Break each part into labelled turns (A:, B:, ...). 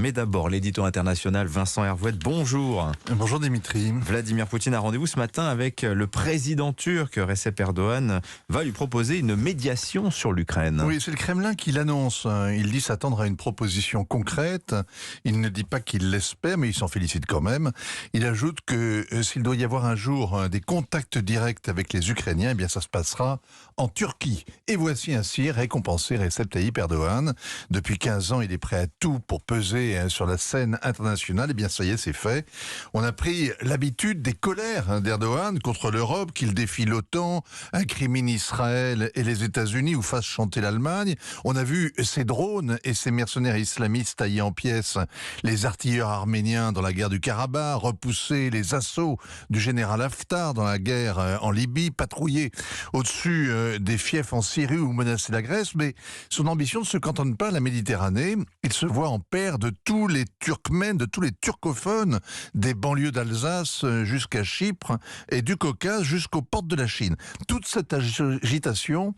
A: Mais d'abord, l'édito international Vincent Hervouet, bonjour.
B: Bonjour Dimitri.
A: Vladimir Poutine a rendez-vous ce matin avec le président turc Recep Erdogan, va lui proposer une médiation sur l'Ukraine.
B: Oui, c'est le Kremlin qui l'annonce. Il dit s'attendre à une proposition concrète. Il ne dit pas qu'il l'espère, mais il s'en félicite quand même. Il ajoute que s'il doit y avoir un jour des contacts directs avec les Ukrainiens, eh bien ça se passera en Turquie. Et voici ainsi récompensé Recep Tayyip Erdogan. Depuis 15 ans, il est prêt à tout pour peser sur la scène internationale. Eh bien ça y est, c'est fait. On a pris l'habitude des colères d'Erdogan contre l'Europe, qu'il défie l'OTAN, incrimine Israël et les États-Unis ou fasse chanter l'Allemagne. On a vu ces drones et ces mercenaires islamistes tailler en pièces les artilleurs arméniens dans la guerre du Karabakh, repousser les assauts du général Haftar dans la guerre en Libye, patrouiller au-dessus des fiefs en Syrie ou menacer la Grèce. Mais son ambition ne se cantonne pas à la Méditerranée. Il se voit en père de tous les Turkmènes, de tous les turcophones, des banlieues d'Alsace jusqu'à Chypre et du Caucase jusqu'aux portes de la Chine. Toute cette agitation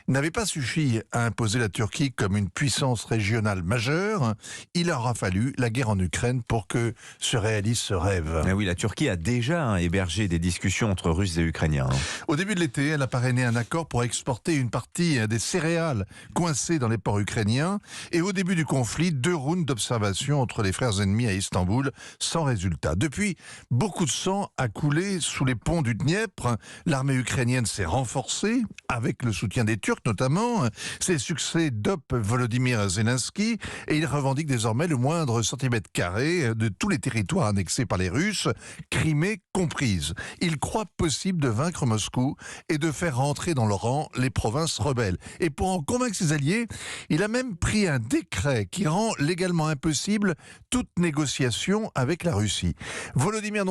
B: n'avait pas suffi à imposer la Turquie comme une puissance régionale majeure. Il aura fallu la guerre en Ukraine pour que se réalise ce rêve.
A: Ah oui, la Turquie a déjà hébergé des discussions entre Russes et Ukrainiens.
B: Au début de l'été, elle a parrainé un accord pour exporter une partie des céréales coincées dans les ports ukrainiens. Et au début du conflit, 2 rounds d'observation entre les frères ennemis à Istanbul, sans résultat. Depuis, beaucoup de sang a coulé sous les ponts du Dniepr. L'armée ukrainienne s'est renforcée, avec le soutien des Turcs notamment. Ces succès dopent Volodymyr Zelensky et il revendique désormais le moindre centimètre carré de tous les territoires annexés par les Russes, Crimée comprise. Il croit possible de vaincre Moscou et de faire rentrer dans le rang les provinces rebelles. Et pour en convaincre ses alliés, il a même pris un décret qui rend légalement impossible toute négociation avec la Russie. Vladimir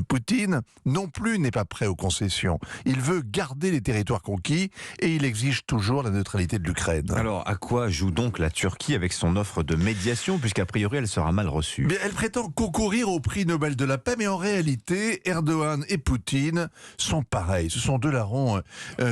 B: Poutine non plus n'est pas prêt aux concessions. Il veut garder les territoires conquis et il exige toujours la neutralité de l'Ukraine.
A: Alors, à quoi joue donc la Turquie avec son offre de médiation, puisqu'a priori elle sera mal reçue?
B: Elle prétend concourir au prix Nobel de la paix, mais en réalité, Erdogan et Poutine sont pareils. Ce sont 2 larrons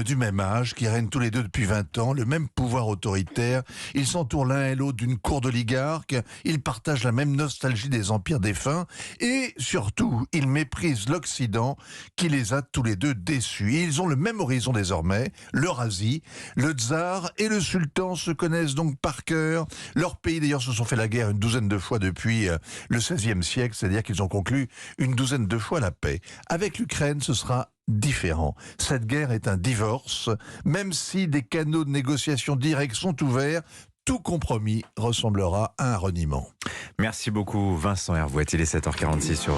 B: du même âge qui règnent tous les 2 depuis 20 ans, le même pouvoir autoritaire. Ils s'entourent l'un et l'autre d'une cour d'oligarques. Ils partagent la même nostalgie des empires défunts. Et surtout, ils méprisent l'Occident qui les a tous les 2 déçus. Ils ont le même horizon désormais, l'Eurasie. Le tsar et le sultan se connaissent donc par cœur. Leurs pays d'ailleurs se sont fait la guerre une douzaine de fois depuis le XVIe siècle, c'est-à-dire qu'ils ont conclu une douzaine de fois la paix. Avec l'Ukraine, ce sera différent. Cette guerre est un divorce. Même si des canaux de négociation directs sont ouverts, tout compromis ressemblera à un reniement.
A: Merci beaucoup Vincent Hervouet, il est 7h46 sur